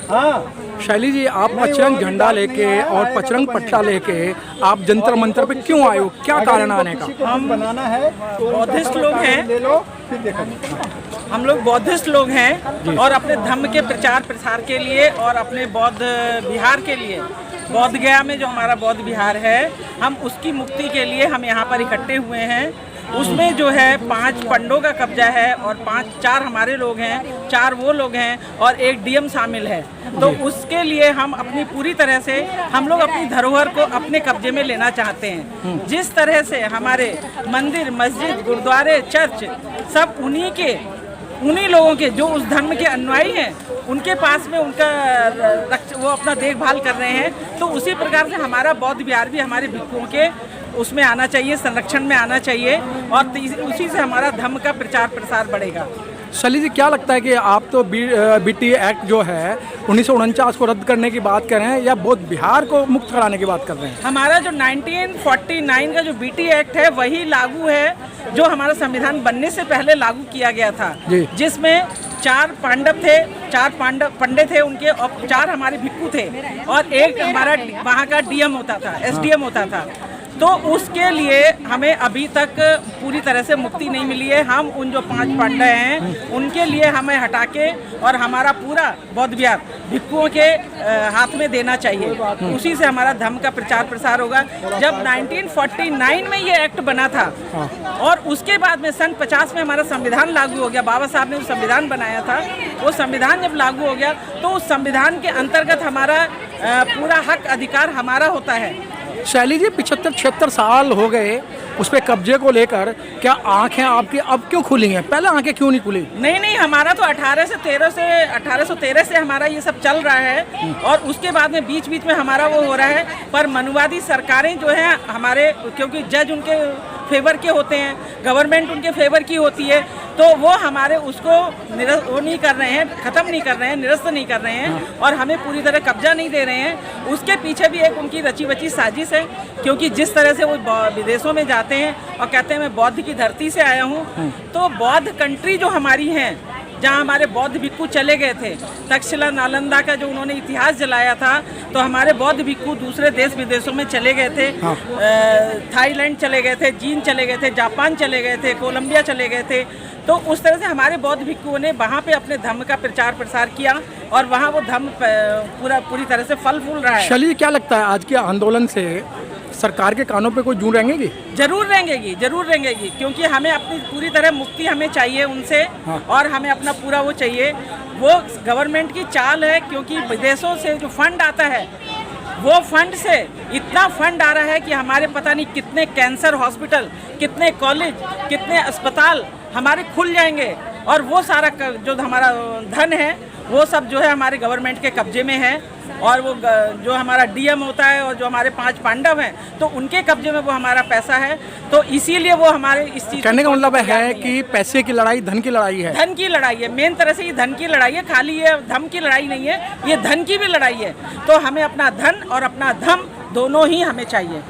शैली जी, आप पचरंग झंडा लेके और पचरंग पट्टा लेके आप जंतर मंतर पे क्यों आए हो, क्या कारण आने का? हम बनाना है, बौद्धिस्ट लोग हैं, ले लो फिर देखो। हम लोग बौद्धिस्ट लोग हैं और अपने धर्म के प्रचार प्रसार के लिए और अपने बौद्ध विहार के लिए, बौद्ध गया में जो हमारा बौद्ध विहार है, हम उसकी मुक्ति के लिए हम यहाँ पर इकट्ठे हुए हैं। उसमें जो है 5 पंडों का कब्जा है और 4 हमारे लोग हैं, 4 वो लोग हैं और एक डीएम शामिल है। तो उसके लिए हम अपनी पूरी तरह से हम लोग अपनी धरोहर को अपने कब्जे में लेना चाहते हैं। जिस तरह से हमारे मंदिर, मस्जिद, गुरुद्वारे, चर्च सब उन्हीं लोगों के जो उस धर्म के अनुयायी हैं उनके पास में उनका वो अपना देखभाल कर रहे हैं। तो उसी प्रकार से हमारा बौद्ध विहार भी हमारे भिक्षुओं के उसमें आना चाहिए, संरक्षण में आना चाहिए और उसी से हमारा धर्म का प्रचार प्रसार बढ़ेगा। शैली जी, क्या लगता है कि आप तो बीटी एक्ट जो है 1949 को रद्द करने की बात कर रहे हैं या बौद्ध विहार को मुक्त कराने की बात कर रहे हैं? हमारा जो 1949 का जो बीटी एक्ट है वही लागू है जो हमारा संविधान बनने से पहले लागू किया गया था, जिसमें 4 पांडव थे, 4 पंडित थे उनके और 4 हमारे भिक्षु थे और एक हमारा वहाँ का डीएम होता था, एसडीएम होता था। तो उसके लिए हमें अभी तक पूरी तरह से मुक्ति नहीं मिली है। हम उन जो 5 पांडव हैं उनके लिए हमें हटा के और हमारा पूरा बौद्ध विहार भिक्षुओं के हाथ में देना चाहिए। उसी से हमारा धर्म का प्रचार प्रसार होगा। जब 1949 में ये एक्ट बना था और उसके बाद में सन 50 में हमारा संविधान लागू हो गया, बाबा साहब ने वो संविधान बनाया था, वो संविधान जब लागू हो गया तो उस संविधान के अंतर्गत हमारा पूरा हक अधिकार हमारा होता है। शैली जी, 75-76 साल हो गए उस पर कब्जे को लेकर, क्या आंखें आपकी अब क्यों खुली हैं? पहले आंखें क्यों नहीं खुली? नहीं, हमारा तो 1813 से हमारा ये सब चल रहा है और उसके बाद में बीच में हमारा वो हो रहा है। पर मनुवादी सरकारें जो हैं हमारे, क्योंकि जज उनके फेवर के होते हैं, गवर्नमेंट उनके फेवर की होती है, तो वो हमारे उसको वो नहीं कर रहे हैं, ख़त्म नहीं कर रहे हैं, निरस्त नहीं कर रहे हैं और हमें पूरी तरह कब्जा नहीं दे रहे हैं। उसके पीछे भी एक उनकी रची बची साजिश है, क्योंकि जिस तरह से वो विदेशों में जाते हैं और कहते हैं मैं बौद्ध की धरती से आया हूँ, तो बौद्ध कंट्री जो हमारी हैं, जहाँ हमारे बौद्ध भिक्षु चले गए थे, तक्षशिला नालंदा का जो उन्होंने इतिहास जलाया था, तो हमारे बौद्ध भिक्षु दूसरे देश विदेशों में चले गए थे। थाईलैंड चले गए थे, चीन चले गए थे, जापान चले गए थे, कोलंबिया चले गए थे। तो उस तरह से हमारे बौद्ध भिक्षुओं ने वहाँ पे अपने धर्म का प्रचार प्रसार किया और वहाँ वो धर्म पूरी तरह से फल फूल रहा है। शैली, क्या लगता है आज के आंदोलन से सरकार के कानों पे कोई जूं रहेंगी? जरूर रहेंगी, क्योंकि हमें अपनी पूरी तरह मुक्ति हमें चाहिए उनसे और हमें अपना पूरा वो चाहिए। वो गवर्नमेंट की चाल है, क्योंकि विदेशों से जो फंड आता है वो फंड से इतना फंड आ रहा है कि हमारे पता नहीं कितने कैंसर हॉस्पिटल, कितने कॉलेज, कितने अस्पताल हमारे खुल जाएंगे और वो सारा जो हमारा धन है वो सब जो है हमारे गवर्नमेंट के कब्जे में है। और वो जो हमारा डीएम होता है और जो हमारे 5 पांडव हैं तो उनके कब्जे में वो हमारा पैसा है। तो इसीलिए वो हमारे इस चीज़, कहने का मतलब है कि पैसे की लड़ाई धन की लड़ाई है। धन की लड़ाई है, मेन तरह से ये धन की लड़ाई है, खाली ये धर्म की लड़ाई नहीं है, ये धन की भी लड़ाई है। तो हमें अपना धन और अपना धर्म दोनों ही हमें चाहिए।